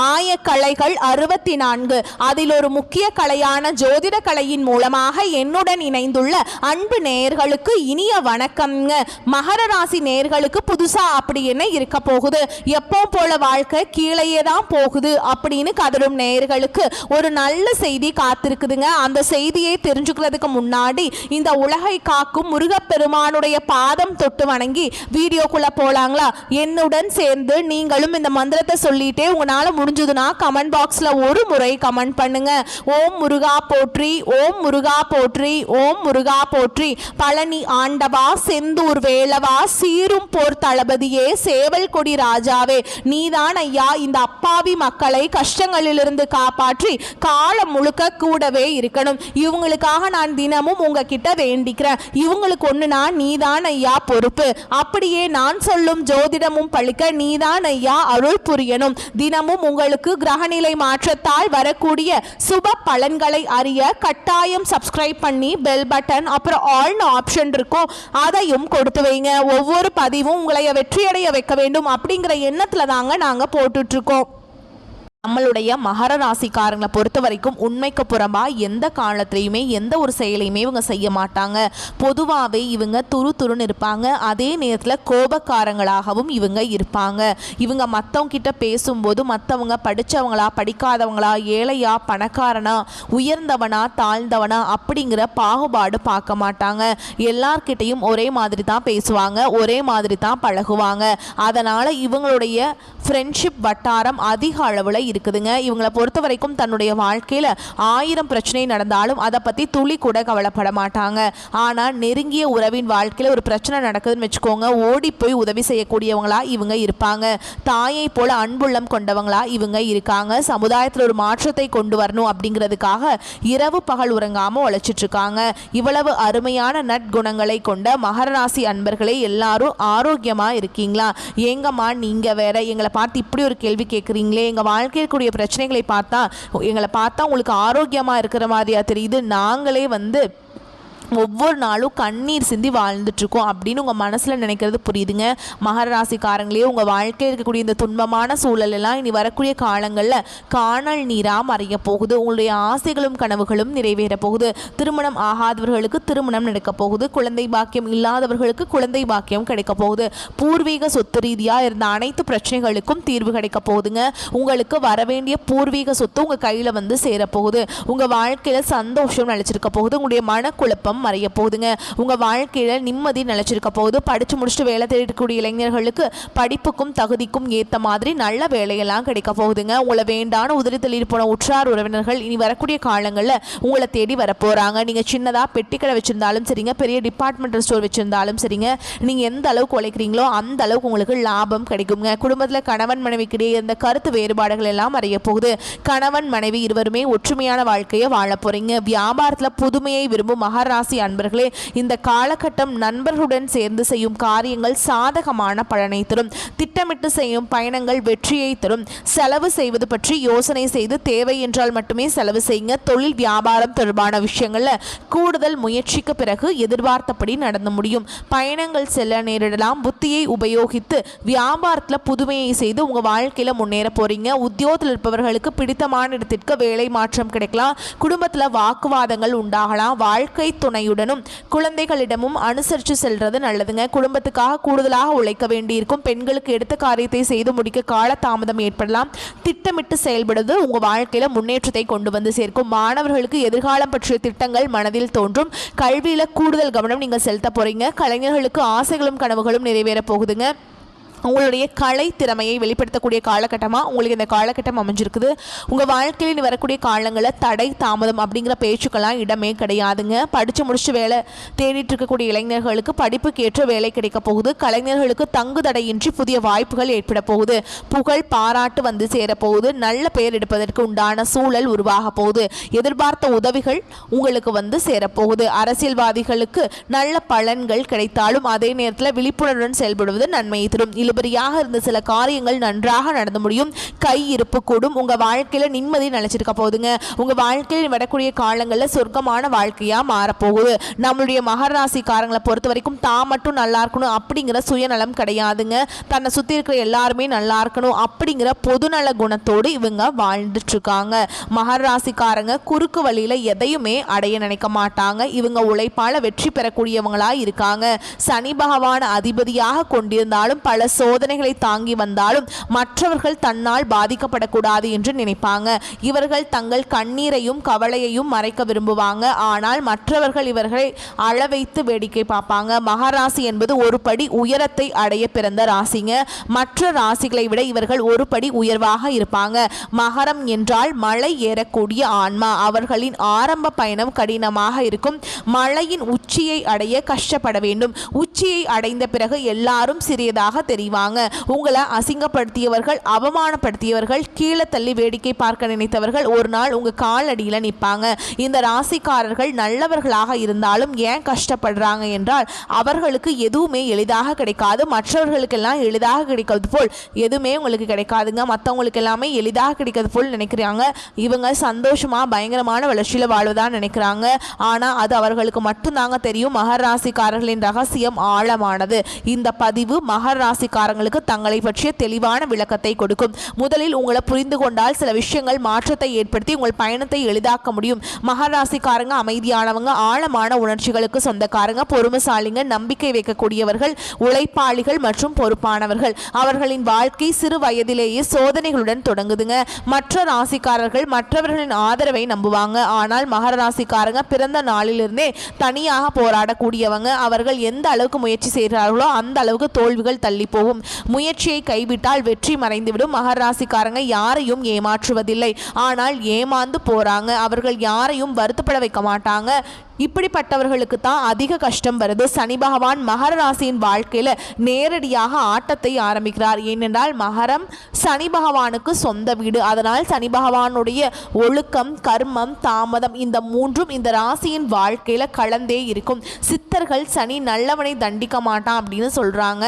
ஆயக்கலைகள் 64. அதில் ஒரு முக்கிய கலையான ஜோதிட கலையின் மூலமாக என்னுடன் இணைந்துள்ள அன்பு நேயர்களுக்கு இனிய வணக்கம்ங்க. மகர ராசி நேயர்களுக்கு புதுசா அப்படி என்ன இருக்க போகுது, எப்போ போல வாழ்க்கை கீழேயே தான் போகுது அப்படின்னு கதரும் நேயர்களுக்கு ஒரு நல்ல செய்தி காத்திருக்குதுங்க. அந்த செய்தியை தெரிஞ்சுக்கிறதுக்கு முன்னாடி இந்த உலகை காக்கும் முருகப்பெருமானுடைய பாதம் தொட்டு வணங்கி வீடியோக்குள்ள போலாங்களா? என்னுடன் சேர்ந்து நீங்களும் இந்த மந்திரத்தை சொல்லிட்டே உங்களால முடிஞ்சதுன்னா கமெண்ட் பாக்ஸ்ல ஒரு முறை கமெண்ட் பண்ணுங்க. ஓம் முருகா போற்றி, ஓம் முருகா போற்றி, ஓம் முருகா போற்றி. பழனி ஆண்டவா, செந்தூர் வேளவா, சீரும் போர் தளபதியே, சேவல் கொடி ராஜாவே, நீதான் ஐயா இந்த அப்பாவி மக்களை கஷ்டங்களிலிருந்து காப்பாற்றி காலம் முழுக்க கூடவே இருக்கணும். இவங்களுக்காக நான் தினமும் உங்ககிட்ட வேண்டிக்கிறேன். இவங்களுக்கு ஒண்ணுனா நீதான் ஐயா பொறுப்பு. அப்படியே நான் சொல்லும் ஜோதிடமும் பழிக்க நீதான் ஐயா அருள் புரியணும். தினமும் உங்களுக்கு கிரகநிலை மாற்றத்தால் வரக்கூடிய சுப பலன்களை அறிய கட்டாயம் சப்ஸ்கிரைப் பண்ணி பெல் பட்டன் அப்புறம் ஆல்னு ஆப்ஷன் இருக்கும், அதையும் கொடுத்து வைங்க. ஒவ்வொரு பதிவும் உங்களை வெற்றியடைய வைக்க வேண்டும் அப்படிங்கிற எண்ணத்துல தாங்க நாங்க போட்டுட்டு இருக்கோம். நம்மளுடைய மகர ராசிக்காரங்களை பொறுத்த வரைக்கும் உண்மைக்கு புறம்பா எந்த காலத்திலையுமே எந்த ஒரு செயலையுமே இவங்க செய்ய மாட்டாங்க. பொதுவாகவே இவங்க துருன்னு இருப்பாங்க. அதே நேரத்தில் கோபக்காரங்களாகவும் இவங்க இருப்பாங்க. இவங்க மற்றவங்க கிட்ட பேசும்போது மற்றவங்க படித்தவங்களா படிக்காதவங்களா, ஏழையா பணக்காரனா, உயர்ந்தவனா தாழ்ந்தவனா அப்படிங்கிற பாகுபாடு பார்க்க மாட்டாங்க. எல்லார்கிட்டையும் ஒரே மாதிரி தான் பேசுவாங்க, ஒரே மாதிரி தான் பழகுவாங்க. அதனால் இவங்களுடைய ஃப்ரெண்ட்ஷிப் வட்டாரம் அதிக அளவில் இருக்குதுங்க. இவங்களை பொறுத்த வரைக்கும் தன்னுடைய வாழ்க்கையில் 1000 பிரச்சனை நடந்தாலும் அதை பற்றி துளி கூட கவலைப்பட மாட்டாங்க. ஆனால் நெருங்கிய உறவின் வாழ்க்கையில் ஒரு பிரச்சனை நடக்குதுன்னு வச்சுக்கோங்க, ஓடி போய் உதவி செய்யக்கூடியவங்களா இவங்க இருப்பாங்க. தாயை போல அன்புள்ளம் கொண்டவங்களா இவங்க இருக்காங்க. சமுதாயத்தில் ஒரு மாற்றத்தை கொண்டு வரணும் அப்படிங்கிறதுக்காக இரவு பகல் உறங்காமல் உழைச்சிட்டு இருக்காங்க. இவ்வளவு அருமையான நற்குணங்களை கொண்ட மகர ராசி அன்பர்களே, எல்லாரும் ஆரோக்கியமாக இருக்கீங்களா? ஏங்கம்மா நீங்கள் வேற எங்களை பார்த்து இப்படி ஒரு கேள்வி கேட்குறீங்களே, எங்கள் வாழ்க்கை இருக்கக்கூடிய பிரச்சனைகளை எங்களை பார்த்தா உங்களுக்கு ஆரோக்கியமா இருக்கிற மாதிரியா தெரியுது, நாங்களே ஒவ்வொரு நாளும் கண்ணீர் சிந்தி வாழ்ந்துட்டு இருக்கோம் அப்படின்னு உங்கள் மனசில் நினைக்கிறது புரியுதுங்க. மகர ராசிக்காரங்களே, உங்கள் வாழ்க்கையில் இருக்கக்கூடிய இந்த துன்பமான சூழல் எல்லாம் இனி வரக்கூடிய காலங்களில் காணல் நீராக மறைய போகுது. உங்களுடைய ஆசைகளும் கனவுகளும் நிறைவேற போகுது. திருமணம் ஆகாதவர்களுக்கு திருமணம் நடக்க போகுது. குழந்தை பாக்கியம் இல்லாதவர்களுக்கு குழந்தை பாக்கியம் கிடைக்க போகுது. பூர்வீக சொத்து ரீதியாக இருந்த அனைத்து பிரச்சனைகளுக்கும் தீர்வு கிடைக்க போகுதுங்க. உங்களுக்கு வரவேண்டிய பூர்வீக சொத்து உங்கள் கையில் சேரப்போகுது. உங்கள் வாழ்க்கையில் சந்தோஷம் நிலைச்சிருக்க போகுது. உங்களுடைய மனக்குழப்பம் மறைய போகுதுங்க. உங்க வாழ்க்கையில நிம்மதி நிலைச்சிருக்க போகுது. படிச்சு முடிச்சுட்டு வேலை தேடக்கூடிய இளைஞர்களுக்கு படிப்புக்கும் தகுதிக்கும் ஏத்த மாதிரி நல்ல வேலையெல்லாம் கிடைக்க போகுதுங்க. உங்களை வேண்டான உதறி தள்ளி போன உற்றார் உறவினர்கள் இனி வரக்கூடிய காலங்களில் உங்களை தேடி வரப்போறாங்க. நீங்க சின்னதா பெட்டிக்கடை வச்சிருந்தாலும் சரிங்க, பெரிய டிபார்ட்மெண்டல் ஸ்டோர் வச்சிருந்தாலும் சரிங்க, நீங்க எந்த அளவுக்கு உழைக்கிறீங்களோ அந்த அளவுக்கு உங்களுக்கு லாபம் கிடைக்குங்க. குடும்பத்தில் கணவன் மனைவிக்கிடையே இந்த கருத்து வேறுபாடுகள் எல்லாம் மறைய போகுது. கணவன் மனைவி இருவருமே ஒற்றுமையான வாழ்க்கையை வாழ போறீங்க. வியாபாரத்தில் புதுமையை விரும்பும் மகர அன்பர்களே, இந்த காலகட்டம் நண்பர்களுடன் சேர்ந்து செய்யும் காரியங்கள் சாதகமான பலனை தரும். திட்டமிட்டு செய்யும் பயணங்கள் வெற்றியை தரும். செலவு செய்வது பற்றி யோசனை செய்து தேவை என்றால் மட்டுமே செலவு செய்யுங்க. தொழில் வியாபாரம் தொடர்பான விஷயங்கள்ல கூடுதல் முயற்சிக்கு பிறகு எதிர்பார்த்தபடி நடந்து முடியும். பயணங்கள் செல்ல நேரிடலாம். புத்தியை உபயோகித்து வியாபாரத்தில் புதுமையை செய்து உங்க வாழ்க்கையில முன்னேற போறீங்க. உத்தியோகத்தில் இருப்பவர்களுக்கு பிடித்தமான இடத்திற்கு வேலை மாற்றம் கிடைக்கலாம். குடும்பத்தில் வாக்குவாதங்கள் உண்டாகலாம். வாழ்க்கை துணையுடனும் குழந்தைகளிடமும் அனுசரித்து செல்றது நல்லதுங்க. குடும்பத்துக்காக கூடுதலாக உழைக்க வேண்டியிருக்கும். பெண்களுக்கு எடுத்த காரியத்தை செய்து முடிக்க கால தாமதம் ஏற்படலாம். திட்டமிட்டு செயல்படுவது உங்க வாழ்க்கையில முன்னேற்றத்தை கொண்டு சேர்க்கும். மாணவர்களுக்கு எதிர்காலம் பற்றிய திட்டங்கள் மனதில் தோன்றும். கல்வியில கூடுதல் கவனம் நீங்க செலுத்த போறீங்க. கலைஞர்களுக்கு ஆசைகளும் கனவுகளும் நிறைவேற போகுதுங்க. உங்களுடைய கலை திறமையை வெளிப்படுத்தக்கூடிய காலகட்டமாக உங்களுக்கு இந்த காலகட்டம் அமைஞ்சிருக்குது. உங்கள் வாழ்க்கையில் வரக்கூடிய காலங்களில் தடை தாமதம் அப்படிங்கிற பேச்சுக்கெல்லாம் இடமே கிடையாதுங்க. படித்து முடிச்சு வேலை தேடிட்டு இருக்கக்கூடிய இளைஞர்களுக்கு படிப்புக்கு ஏற்ற வேலை கிடைக்க போகுது. கலைஞர்களுக்கு தங்கு தடையின்றி புதிய வாய்ப்புகள் ஏற்பட போகுது. புகழ் பாராட்டு சேரப்போகுது. நல்ல பெயர் எடுப்பதற்கு உண்டான சூழல் உருவாக போகுது. எதிர்பார்த்த உதவிகள் உங்களுக்கு சேரப்போகுது. அரசியல்வாதிகளுக்கு நல்ல பலன்கள் கிடைத்தாலும் அதே நேரத்தில் விழிப்புணர்வுடன் செயல்படுவது நன்மையை தரும். இழுபறியாக இருந்த சில காரியங்கள் நன்றாக நடந்து முடியும். கை இருப்பு கூடும். உங்க வாழ்க்கையில நிம்மதி நிலைச்சிருக்க போகுதுங்க. உங்க வாழ்க்கையில் வரக்கூடிய காலங்களில் சொர்க்கமான வாழ்க்கையா மாறப்போகுது. நம்மளுடைய மகர ராசிக்காரங்களை பொறுத்த வரைக்கும் தான் மட்டும் நல்லா இருக்கணும் அப்படிங்கிற சுயநலம் கிடையாதுங்க. தன்னை சுத்தி இருக்கிற எல்லாருமே நல்லா இருக்கணும் அப்படிங்கிற பொதுநல குணத்தோடு இவங்க வாழ்ந்துட்டு இருக்காங்க. மகர ராசிக்காரங்க குறுக்கு வழியில எதையுமே அடைய நினைக்க மாட்டாங்க. இவங்க உழைப்பால வெற்றி பெறக்கூடியவங்களா இருக்காங்க. சனி பகவான் அதிபதியாக கொண்டிருந்தாலும் பல சோதனைகளை தாங்கி வந்தாலும் மற்றவர்கள் தன்னால் பாதிக்கப்படக்கூடாது என்று நினைப்பாங்க. இவர்கள் தங்கள் கண்ணீரையும் கவலையையும் மறைக்க விரும்புவாங்க. ஆனால் மற்றவர்கள் இவர்களை அழ வைத்து வேடிக்கை பார்ப்பாங்க. மகராசி என்பது ஒரு படி உயரத்தை அடைய பிறந்த ராசிங்க. மற்ற ராசிகளை விட இவர்கள் ஒரு படி உயர்வாக இருப்பாங்க. மகரம் என்றால் மலை ஏறக்கூடிய ஆன்மா. அவர்களின் ஆரம்ப பயணம் கடினமாக இருக்கும். மலையின் உச்சியை அடைய கஷ்டப்பட வேண்டும். உச்சியை அடைந்த பிறகு எல்லாரும் சிறியதாக தெரிவாங்க. உங்களை அசிங்கப்படுத்தியவர்கள், அவமானப்படுத்தியவர்கள், கீழே தள்ளி வேடிக்கை பார்க்க நினைத்தவர்கள் ஒரு நாள் உங்க காலடியில் நிற்பாங்க. இந்த ராசிக்காரர்கள் நல்லவர்களாக இருந்தாலும் ஏன் கஷ்டப்படுறாங்க என்றால் அவர்களுக்கு எதுவுமே எளிதாக கிடைக்காது. மற்றவர்களுக்கெல்லாம் எளிதாக கிடைக்கிறது போல் எதுவுமே உங்களுக்கு கிடைக்காதுங்க. மற்றவங்களுக்கு எல்லாமே எளிதாக கிடைக்கிறது போல் நினைக்கிறாங்க. இவங்க சந்தோஷமா பயங்கரமான வளர்ச்சியில் வாழ்வதான் நினைக்கிறாங்க. ஆனால் அது அவர்களுக்கு மட்டும்தாங்க தெரியும். மகர ராசிக்காரர்களின் ரகசியம் ஆழமானது. இந்த பதிவு மகர ராசிக்காரங்களுக்கு தங்களை பற்றிய தெளிவான விளக்கத்தை கொடுக்கும். முதலில் உங்களை புரிந்து கொண்டால் சில விஷயங்கள் மாற்றத்தை ஏற்படுத்தி உங்கள் பயணத்தை எளிதாக்க முடியும். மகர ராசிக்காரங்க அமைதியானவங்க, ஆழமான உணர்ச்சிகளுக்கு சொந்தக்காரங்க, பொறுமைசாலிங்க, நம்பிக்கை வைக்கக்கூடியவர்கள், உழைப்பாளிகள் மற்றும் பொறுப்பானவர்கள். அவர்களின் வாழ்க்கை சிறு வயதிலேயே சோதனைகளுடன் தொடங்குதுங்க. மற்ற ராசிக்காரர்கள் மற்றவர்களின் ஆதரவை நம்புவாங்க. ஆனால் மகர ராசிக்காரங்க பிறந்த நாளிலிருந்தே தனியாக போராடக்கூடியவங்க. அவர்கள் எந்த அளவுக்கு முயற்சி செய்கிறார்களோ அந்த அளவுக்கு தோல்விகள் தள்ளி போகும். முயற்சியை கைவிட்டால் வெற்றி மறைந்துவிடும். மகர ராசிக்காரங்க யாரையும் ஏமாற்றுவதில்லை, ஆனால் ஏமாந்து போறாங்க. அவர்கள் யாரையும் வருத்தப்பட வைக்க மாட்டாங்க. இப்படிப்பட்டவர்களுக்கு தான் அதிக கஷ்டம் வருது. சனி பகவான் மகர ராசியின் வாழ்க்கையில் நேரடியாக ஆட்டத்தை ஆரம்பிக்கிறார். ஏனென்றால் மகரம் சனி பகவானுக்கு சொந்த வீடு. அதனால் சனி பகவானுடைய ஒழுக்கம், கர்மம், தாமதம் இந்த மூன்றும் இந்த ராசியின் வாழ்க்கையில் கலந்தே இருக்கும். சித்தர்கள் சனி நல்லவனை தண்டிக்க மாட்டான் அப்படின்னு சொல்றாங்க.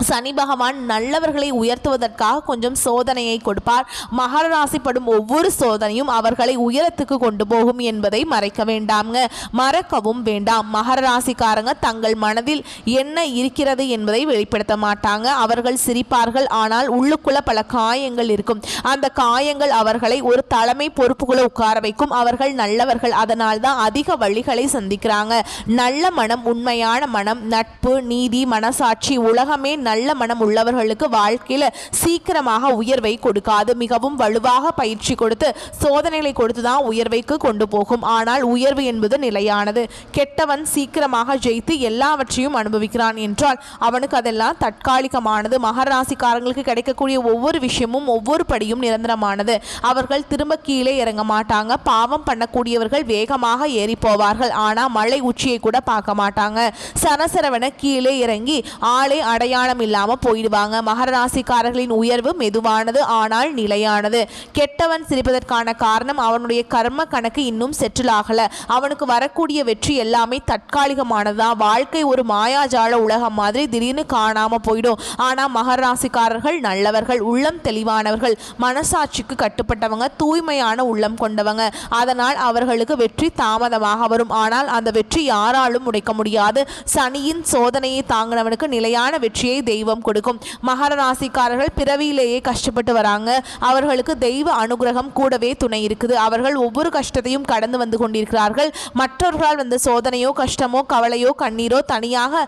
சனி பகவான் நல்லவர்களை உயர்த்துவதற்காக கொஞ்சம் சோதனையை கொடுப்பார். மகர ராசிப்படும் ஒவ்வொரு சோதனையும் அவர்களை உயரத்துக்கு கொண்டு போகும் என்பதை மறைக்க வேண்டாம்ங்க, மறக்கவும் வேண்டாம். மகர ராசிக்காரங்க தங்கள் மனதில் என்ன இருக்கிறது என்பதை வெளிப்படுத்த மாட்டாங்க. அவர்கள் சிரிப்பார்கள், ஆனால் உள்ளுக்குள்ள பல காயங்கள் இருக்கும். அந்த காயங்கள் அவர்களை ஒரு தலைமை பொறுப்புக்குள்ள உட்கார வைக்கும். அவர்கள் நல்லவர்கள், அதனால் தான் அதிக வழிகளை சந்திக்கிறாங்க. நல்ல மனம், உண்மையான மனம், நட்பு, நீதி, மனசாட்சி, உலகமே நல்ல மனம் உள்ளவர்களுக்கு வாழ்க்கையில் சீக்கிரமாக உயர்வை கொடுக்காது. மிகவும் வலுவாக பயிற்சி கொடுத்து சோதனைகளை கொடுத்து தான் உயர்வைக்கு கொண்டு போகும். ஆனால் உயர்வு என்பது நிலையானது. கெட்டவன் சீக்கிரமாக ஜெயித்து எல்லாவற்றையும் அனுபவிக்கிறான் என்றால் அவனுக்கு அதெல்லாம் தற்காலிகமானது. மகர ராசிக்காரங்களுக்கு கிடைக்கக்கூடிய ஒவ்வொரு விஷயமும் ஒவ்வொரு படியும் நிரந்தரமானது. அவர்கள் திரும்ப கீழே இறங்க மாட்டாங்க. பாவம் பண்ணக்கூடியவர்கள் வேகமாக ஏறி போவார்கள், ஆனால் மலை உச்சியை கூட பார்க்க மாட்டாங்க. சரசரவன கீழே இறங்கி ஆளே அடையாளம் இல்லாம போயிடுவாங்க. மகர ராசிக்காரர்களின் உயர்வு மெதுவானது, ஆனால் நிலையானது. கெட்டவன் சிரிப்பதற்கான காரணம் அவனுடைய கர்ம கணக்கு இன்னும் செட்டில் ஆகல. அவனுக்கு வரக்கூடிய வெற்றி எல்லாமே தற்காலிகமானதான். வாழ்க்கை ஒரு மாயாஜால உலகம் மாதிரி திடீர்னு காணாம போயிடும். ஆனா மகர ராசிக்காரர்கள் நல்லவர்கள், உள்ளம் தெளிவானவர்கள், மனசாட்சிக்கு கட்டுப்பட்டவங்க, தூய்மையான உள்ளம் கொண்டவங்க. அதனால் அவர்களுக்கு வெற்றி தாமதமாக வரும், ஆனால் அந்த வெற்றி யாராலும் உடைக்க முடியாது. சனியின் சோதனையை தாங்கினவனுக்கு நிலையான வெற்றியை தெய்வம் கொடுக்கும். மகர ராசிக்காரர்கள் பிறவியிலேயே கஷ்டப்பட்டு வராங்க. அவர்களுக்கு தெய்வ அனுகிரகம் கூடவே துணை இருக்குது. அவர்கள் ஒவ்வொரு கஷ்டத்தையும் கடந்து வந்து கொண்டிருக்கிறார்கள். மற்றவர்களால் வந்த சோதனையோ, கஷ்டமோ, கவலையோ, கண்ணீரோ தனியாக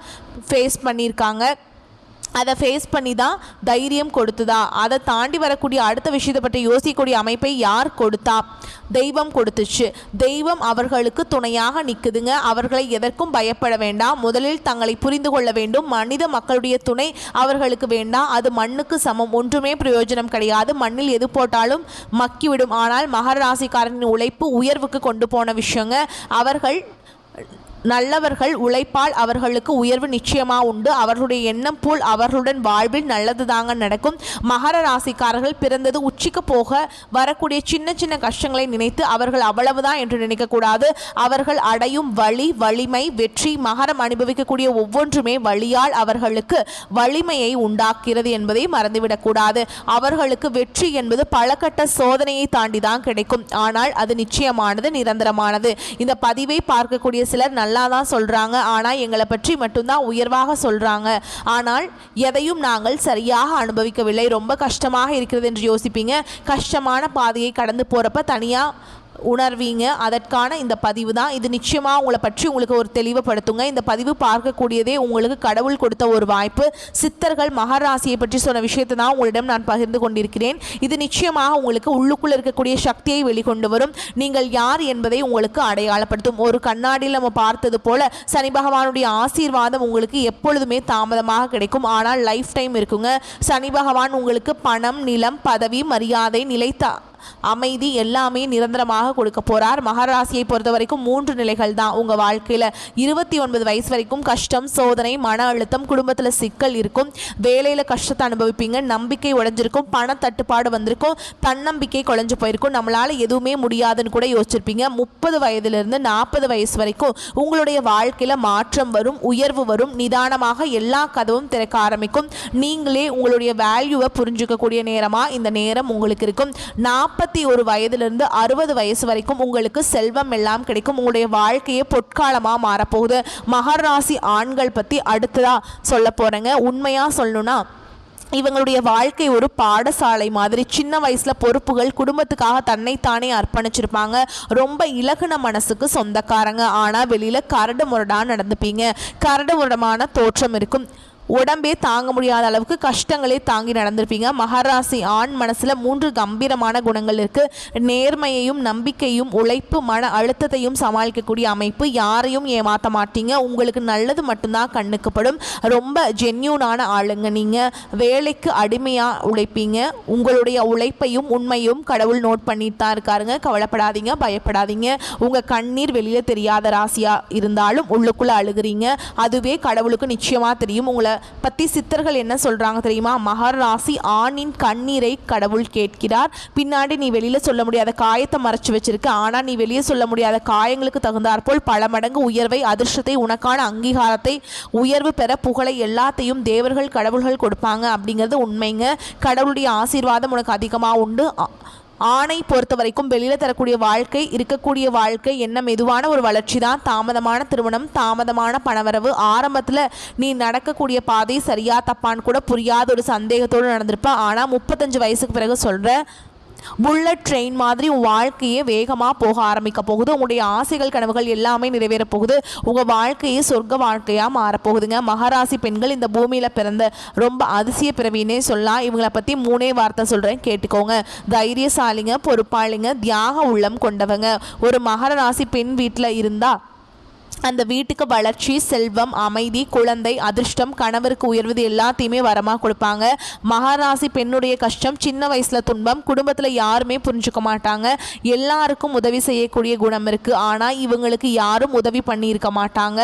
ஃபேஸ் பண்ணியிருக்காங்க. அதை ஃபேஸ் பண்ணி தான் தைரியம் கொடுத்துதா. அதை தாண்டி வரக்கூடிய அடுத்த விஷயத்தை பற்றி யோசிக்கக்கூடிய அமைப்பை யார் கொடுத்தா? தெய்வம் கொடுத்துச்சு. தெய்வம் அவர்களுக்கு துணையாக நிற்குதுங்க. அவர்களை எதற்கும் பயப்பட வேண்டாம். முதலில் தங்களை புரிந்து கொள்ள வேண்டும். மனித மக்களுடைய துணை அவர்களுக்கு வேண்டாம். அது மண்ணுக்கு சமம். ஒன்றுமே பிரயோஜனம் கிடையாது. மண்ணில் எது போட்டாலும் மக்கிவிடும். ஆனால் மகர ராசிக்காரனின் உழைப்பு உயர்வுக்கு கொண்டு போன விஷயங்க. அவர்கள் நல்லவர்கள் உழைப்பால் அவர்களுக்கு உயர்வு நிச்சயமா உண்டு. அவர்களுடைய எண்ணம் போல் அவர்களுடன் வாழ்வில் நல்லது தாங்க நடக்கும். மகர ராசிக்காரர்கள் பிறந்தது உச்சிக்கு போக வரக்கூடிய சின்ன சின்ன கஷ்டங்களை நினைத்து அவர்கள் அவ்வளவுதான் என்று நினைக்கக்கூடாது. அவர்கள் அடையும் வழி, வலிமை, வெற்றி, மகரம் அனுபவிக்கக்கூடிய ஒவ்வொன்றுமே வழியால் அவர்களுக்கு வலிமையை உண்டாக்கிறது என்பதை மறந்துவிடக்கூடாது. அவர்களுக்கு வெற்றி என்பது பலகட்ட சோதனையை தாண்டி தான் கிடைக்கும். ஆனால் அது நிச்சயமானது, நிரந்தரமானது. இந்த பதிவை பார்க்கக்கூடிய சிலர் நல்லா தான் சொல்றாங்க, ஆனால் எங்களை பற்றி மட்டும்தான் உயர்வாக சொல்றாங்க, ஆனால் எதையும் நாங்கள் சரியாக அனுபவிக்கவில்லை, ரொம்ப கஷ்டமாக இருக்கிறது என்று யோசிப்பீங்க. கஷ்டமான பாதையை கடந்து போறப்ப தனியா உணர்வீங்க. அதற்கான இந்த பதிவு தான். இது நிச்சயமாக உங்களை பற்றி உங்களுக்கு ஒரு தெளிவுபடுத்துங்க. இந்த பதிவு பார்க்கக்கூடியதே உங்களுக்கு கடவுள் கொடுத்த ஒரு வாய்ப்பு. சித்தர்கள் மகராசியை பற்றி சொன்ன விஷயத்தை தான் உங்களிடம் நான் பகிர்ந்து கொண்டிருக்கிறேன். இது நிச்சயமாக உங்களுக்கு உள்ளுக்குள்ள இருக்கக்கூடிய சக்தியை வெளிக்கொண்டு வரும். நீங்கள் யார் என்பதை உங்களுக்கு அடையாளப்படுத்தும். ஒரு கண்ணாடியில் நம்ம பார்த்தது போல சனி பகவானுடைய ஆசீர்வாதம் உங்களுக்கு எப்பொழுதுமே தாமதமாக கிடைக்கும், ஆனால் லைஃப் டைம் இருக்குங்க. சனி பகவான் உங்களுக்கு பணம், நிலம், பதவி, மரியாதை, நிலைத்த அமைதி எல்லாமே நிரந்தரமாக கொடுக்க போறார். மகராசியை பொறுத்த வரைக்கும் 3 நிலைகள் தான் உங்கள் வாழ்க்கையில். 29 வயசு வரைக்கும் கஷ்டம், சோதனை, மன அழுத்தம், குடும்பத்தில் சிக்கல் இருக்கும், வேலையில் கஷ்டத்தை அனுபவிப்பீங்க, நம்பிக்கை உடைஞ்சிருக்கும், பண தட்டுப்பாடு வந்திருக்கும், தன்னம்பிக்கை குறைஞ்சு போயிருக்கும், நம்மளால் எதுவுமே முடியாதுன்னு கூட யோசிச்சிருப்பீங்க. 30 வயதிலிருந்து 40 வயசு வரைக்கும் உங்களுடைய வாழ்க்கையில் மாற்றம் வரும், உயர்வு வரும், நிதானமாக எல்லா கதவும் திறக்க ஆரம்பிக்கும். நீங்களே உங்களுடைய வேல்யூவை புரிஞ்சுக்கக்கூடிய நேரமாக இந்த நேரம் உங்களுக்கு இருக்கும். 41 வயதிலிருந்து 60 வயசு வரைக்கும் உங்களுக்கு செல்வம் எல்லாம் கிடைக்கும். உங்களுடைய வாழ்க்கையே பொற்காலமாக மாறப்போகுது. மகர ராசி ஆண்கள் பற்றி அடுத்ததா சொல்ல போறேங்க. உண்மையா சொல்லணும்னா இவங்களுடைய வாழ்க்கை ஒரு பாடசாலை மாதிரி. சின்ன வயசுல பொறுப்புகள், குடும்பத்துக்காக தன்னைத்தானே அர்ப்பணிச்சிருப்பாங்க. ரொம்ப இலகுன மனசுக்கு சொந்தக்காரங்க, ஆனா வெளியில கரடு முரடாக நடந்துப்பீங்க. கரடு முரடமான தோற்றம் இருக்கும். உடம்பே தாங்க முடியாத அளவுக்கு கஷ்டங்களே தாங்கி நடந்திருப்பீங்க. மகராசி ஆண் மனசுல 3 கம்பீரமான குணங்கள் இருக்கு. நேர்மையையும், நம்பிக்கையும், உழைப்பு, மன அழுத்தத்தையும் சமாளிக்கக்கூடிய அமைப்பு. யாரையும் ஏமாற்ற மாட்டீங்க. உங்களுக்கு நல்லது மட்டும்தான் கண்ணுக்குப்படும். ரொம்ப ஜென்யூனான ஆளுங்க நீங்க. வேலைக்கு அடிமையா உழைப்பீங்க. உங்களுடைய உழைப்பையும் உண்மையும் கடவுள் நோட் பண்ணிட்டு தான் இருக்காருங்க. கவலைப்படாதீங்க, பயப்படாதீங்க. உங்க கண்ணீர் வெளியில தெரியாத ராசியா இருந்தாலும் உள்ளுக்குள்ள அழுகிறீங்க. அதுவே கடவுளுக்கு நிச்சயமா தெரியும். உங்களை பத்தி சித்தர்கள் என்ன சொல்றாங்க தெரியுமா? மகர ராசி ஆணின் கண்ணீரை கடவுள் கேட்கிறார். பின்னாடி நீ வெளியில சொல்ல முடியாத காயத்தை மறைச்சு வச்சிருக்க, ஆனா நீ வெளியே சொல்ல முடியாத காயங்களுக்கு தகுந்தாற்போல் பல மடங்கு உயர்வை, அதிர்ஷ்டத்தை, உனக்கான அங்கீகாரத்தை, உயர்வு பெற புகழை எல்லாத்தையும் தேவர்கள், கடவுள்கள் கொடுப்பாங்க அப்படிங்கிறது உண்மைங்க. கடவுளுடைய ஆசீர்வாதம் உனக்கு அதிகமாக உண்டு. ஆணை பொறுத்த வரைக்கும் வெளியில் தரக்கூடிய வாழ்க்கை, இருக்கக்கூடிய வாழ்க்கை என்ன மெதுவான ஒரு வளர்ச்சி தான். தாமதமான திருமணம், தாமதமான பணவரவு, ஆரம்பத்தில் நீ நடக்கக்கூடிய பாதை சரியா தப்பான்னு கூட புரியாத ஒரு சந்தேகத்தோடு நடந்திருப்ப. ஆனால் 35 வயசுக்கு பிறகு சொல்கிற புல்லட் ட்ரெயின் மாதிரி உன் வாழ்க்கையே வேகமாக போக ஆரம்பிக்க போகுது. உங்களுடைய ஆசைகள், கனவுகள் எல்லாமே நிறைவேற போகுது. உங்கள் வாழ்க்கையே சொர்க்க வாழ்க்கையாக மாறப்போகுதுங்க. மகராசி பெண்கள் இந்த பூமியில் பிறந்த ரொம்ப அதிசய பிறவினே சொல்லலாம். இவங்களை பற்றி 3 வார்த்தை சொல்கிறேன், கேட்டுக்கோங்க. தைரியசாலிங்க, பொறுப்பாளிங்க, தியாக உள்ளம் கொண்டவங்க. ஒரு மகர ராசி பெண் வீட்டில் இருந்தால் அந்த வீட்டுக்கு வளர்ச்சி, செல்வம், அமைதி, குழந்தை, அதிர்ஷ்டம், கணவருக்கு உயர்வது எல்லாத்தையுமே வரமாக கொடுப்பாங்க. மகராசி பெண்ணுடைய கஷ்டம், சின்ன வயசுல துன்பம், குடும்பத்தில் யாருமே புரிஞ்சுக்க மாட்டாங்க. எல்லாருக்கும் உதவி செய்யக்கூடிய குணம் இருக்கு, ஆனால் இவங்களுக்கு யாரும் உதவி பண்ணியிருக்க மாட்டாங்க.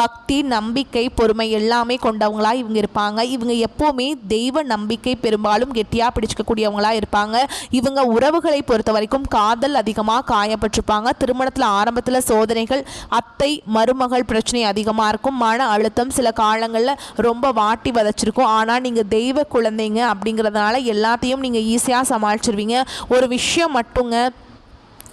பக்தி, நம்பிக்கை, பொறுமை எல்லாமே கொண்டவங்களா இவங்க இருப்பாங்க. இவங்க எப்போவுமே தெய்வ நம்பிக்கை பெரும்பாலும் கெட்டியாக பிடிச்சிக்கக்கூடியவங்களா இருப்பாங்க. இவங்க உறவுகளை பொறுத்த வரைக்கும் காதல் அதிகமாக காயப்பட்டிருப்பாங்க. திருமணத்தில் ஆரம்பத்தில் சோதனைகள், அத்தை மருமகள் பிரச்சனை அதிகமாக இருக்கும். மன அழுத்தம் சில காலங்களில் ரொம்ப வாட்டி வதச்சிருக்கும். ஆனால் நீங்கள் தெய்வ குழந்தைங்க அப்படிங்கிறதுனால எல்லாத்தையும் நீங்கள் ஈஸியாக சமாளிச்சிருவீங்க. ஒரு விஷயம் மட்டுங்க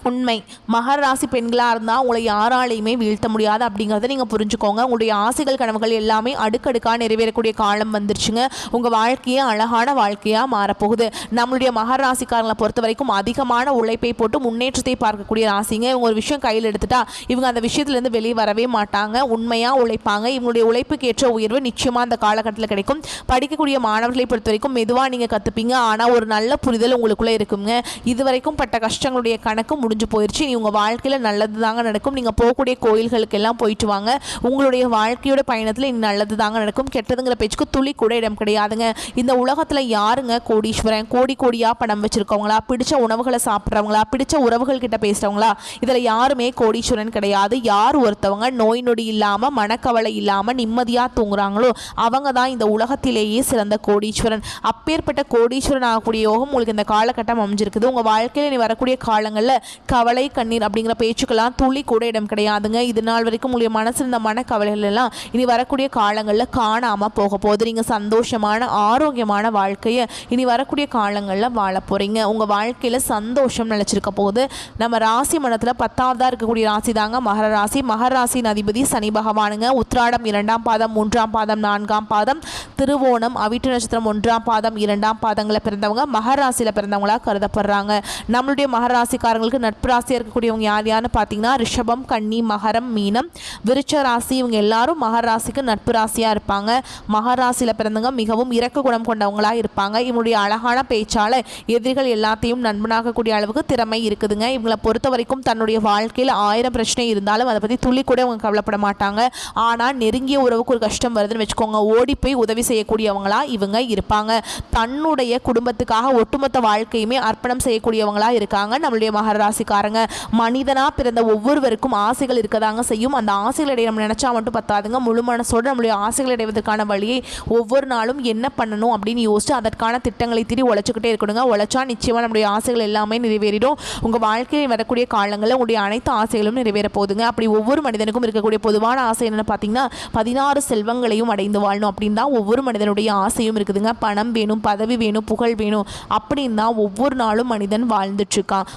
உண்மை, மகர ராசி பெண்களாக இருந்தால் உங்களை யாராலையுமே வீழ்த்த முடியாது அப்படிங்கிறத நீங்கள் புரிஞ்சுக்கோங்க. உங்களுடைய ஆசைகள், கனவுகள் எல்லாமே அடுக்கடுக்காக நிறைவேறக்கூடிய காலம் வந்துருச்சுங்க. உங்கள் வாழ்க்கையே அழகான வாழ்க்கையாக மாறப்போகுது. நம்மளுடைய மகர ராசிக்காரங்களை பொறுத்த வரைக்கும் அதிகமான உழைப்பை போட்டு முன்னேற்றத்தை பார்க்கக்கூடிய ராசிங்க. இவங்க ஒரு விஷயம் கையில் எடுத்துட்டா இவங்க அந்த விஷயத்துலேருந்து வெளியே வரவே மாட்டாங்க. உண்மையாக உழைப்பாங்க. இவங்களுடைய உழைப்புக்கு ஏற்ற உயர்வு நிச்சயமாக அந்த காலகட்டத்தில் கிடைக்கும். படிக்கக்கூடிய மாணவர்களை பொறுத்த வரைக்கும் மெதுவாக நீங்கள் கற்றுப்பீங்க, ஆனால் ஒரு நல்ல புரிதல் உங்களுக்குள்ளே இருக்குங்க. இது வரைக்கும் பட்ட கஷ்டங்களுடைய கணக்கு முடிஞ்சு போயிடுச்சு. நீ உங்கள் வாழ்க்கையில் நல்லது தாங்க நடக்கும். நீங்கள் போகக்கூடிய கோயில்களுக்கெல்லாம் போயிட்டு வாங்க. உங்களுடைய வாழ்க்கையோட பயணத்தில் இனி நல்லது தாங்க நடக்கும். கெட்டதுங்கிற பேச்சுக்கு துளி கூட இடம் கிடையாதுங்க. இந்த உலகத்தில் யாருங்க கோடீஸ்வரன்? கோடி கோடியாக பணம் வச்சுருக்கவங்களா, பிடிச்ச உணவுகளை சாப்பிட்றவங்களா, பிடிச்ச உறவுகள் கிட்ட பேசுகிறவங்களா? இதில் யாருமே கோடீஸ்வரன் கிடையாது. யார் ஒருத்தவங்க நோய் நொடி இல்லாமல் மனக்கவலை இல்லாமல் நிம்மதியாக தூங்குறாங்களோ அவங்க தான் இந்த உலகத்திலேயே சிறந்த கோடீஸ்வரன். அப்பேற்பட்ட கோடீஸ்வரன் ஆகக்கூடிய யோகம் உங்களுக்கு இந்த காலகட்டம் அமைஞ்சிருக்குது. உங்கள் வாழ்க்கையில் நீ வரக்கூடிய காலங்களில் கவலை கண்ணீர் அப்படிங்கிற பேச்சுக்கெல்லாம் துளி கூட இடம் கிடையாதுங்க. இது நாள் வரைக்கும் உங்களுடைய மனசில் இந்த மனக்கவலைகள் எல்லாம் இனி வரக்கூடிய காலங்களில் காணாமல் போக போகுது. நீங்கள் சந்தோஷமான ஆரோக்கியமான வாழ்க்கையை இனி வரக்கூடிய காலங்களில் வாழ போகிறீங்க. உங்கள் வாழ்க்கையில் சந்தோஷம் நிலச்சிருக்க போகுது. நம்ம ராசி மனத்தில் 10ஆவதாக இருக்கக்கூடிய ராசி தாங்க மகர ராசி. மகர ராசியின் அதிபதி சனி பகவானுங்க. உத்திராடம் 2ஆம் பாதம் 3ஆம் பாதம் 4ஆம் பாதம், திருவோணம் அவிட்ட நட்சத்திரம் 1ஆம் பாதம் 2ஆம் பாதங்களை பிறந்தவங்க மகர ராசியில் பிறந்தவங்களாக கருதப்படுறாங்க. நம்மளுடைய மகர ராசிக்காரங்களுக்கு நட்பு ராசியாக இருக்கக்கூடியவங்க யார் யாருன்னு பார்த்தீங்கன்னா ரிஷபம், கன்னி, மகரம், மீனம், விருச்ச ராசி. இவங்க எல்லாரும் மகர ராசிக்கு நட்பு ராசியாக இருப்பாங்க. மகர ராசியில் பிறந்தவங்க மிகவும் இரக்க குணம் கொண்டவங்களாக இருப்பாங்க. இவங்களுடைய அழகான பேச்சால் எதிரிகள் எல்லாத்தையும் நண்பனாகக்கூடிய அளவுக்கு திறமை இருக்குதுங்க. இவங்களை பொறுத்த வரைக்கும் தன்னுடைய வாழ்க்கையில் 1000 பிரச்சனை இருந்தாலும் அதை பற்றி துளி கூட அவங்க கவலைப்பட மாட்டாங்க. ஆனால் நெருங்கிய உறவுக்கு ஒரு கஷ்டம் வருதுன்னு வச்சுக்கோங்க, ஓடி போய் உதவி செய்யக்கூடியவங்களா இவங்க இருப்பாங்க. தன்னுடைய குடும்பத்துக்காக ஒட்டுமொத்த வாழ்க்கையுமே அர்ப்பணம் செய்யக்கூடியவங்களா இருக்காங்க நம்மளுடைய மகர ராசிக்காரங்க. மனிதனாக பிறந்த ஒவ்வொருவருக்கும் ஆசைகள் இருக்கதாங்க செய்யும். அந்த ஆசைகளை நம்ம நினச்சா மட்டும் பத்தாதுங்க. முழு மனசோடு நம்மளுடைய ஆசைகளை அடைவதற்கான வழியை ஒவ்வொரு நாளும் என்ன பண்ணணும் அப்படின்னு யோசிச்சு அதற்கான திட்டங்களை திரி உழைச்சிக்கிட்டே இருக்கணுங்க. உழைச்சா நிச்சயமாக நம்மளுடைய ஆசைகள் எல்லாமே நிறைவேறிடும். உங்கள் வாழ்க்கையில் வரக்கூடிய காலங்களில் உங்களுடைய அனைத்து ஆசைகளும் நிறைவேற போகுதுங்க. அப்படி ஒவ்வொரு மனிதனுக்கும் இருக்கக்கூடிய பொதுவான ஆசை என்னென்னு பார்த்தீங்கன்னா 16 செல்வங்களையும் அடைந்து வாழணும் அப்படின்னு தான் ஒவ்வொரு மனிதனுடைய ஆசையும் இருக்குதுங்க. பணம் வேணும், பதவி வேணும், புகழ் வேணும் அப்படின்னு தான் ஒவ்வொரு நாளும் மனிதன் வாழ்ந்துட்டுருக்கான்.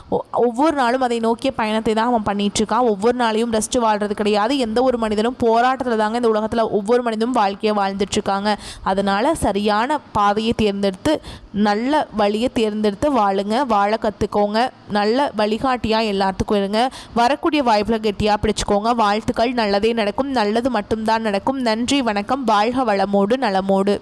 ஒவ்வொரு நாளும் அதை நோக்கிய பயணத்தை தான் அவன் பண்ணிகிட்ருக்கான். ஒவ்வொரு நாளையும் ரெஸ்ட் வாழ்கிறது கிடையாது. எந்த ஒரு மனிதனும் போராட்டத்தில் தாங்க இந்த உலகத்தில் ஒவ்வொரு மனிதனும் வாழ்க்கையை வாழ்ந்துட்டுருக்காங்க. அதனால் சரியான பாதையை தேர்ந்தெடுத்து நல்ல வழியை தேர்ந்தெடுத்து வாழுங்க, வாழ கற்றுக்கோங்க. நல்ல வழிகாட்டியாக எல்லாத்துக்கும் இருங்க. வரக்கூடிய வாய்ப்பில் கெட்டியாக பிடிச்சிக்கோங்க. வாழ்த்துக்கள். நல்லதே நடக்கும். நல்லது மட்டும்தான் நடக்கும். நன்றி, வணக்கம். வாழ்க வளமோடு நலமோடு.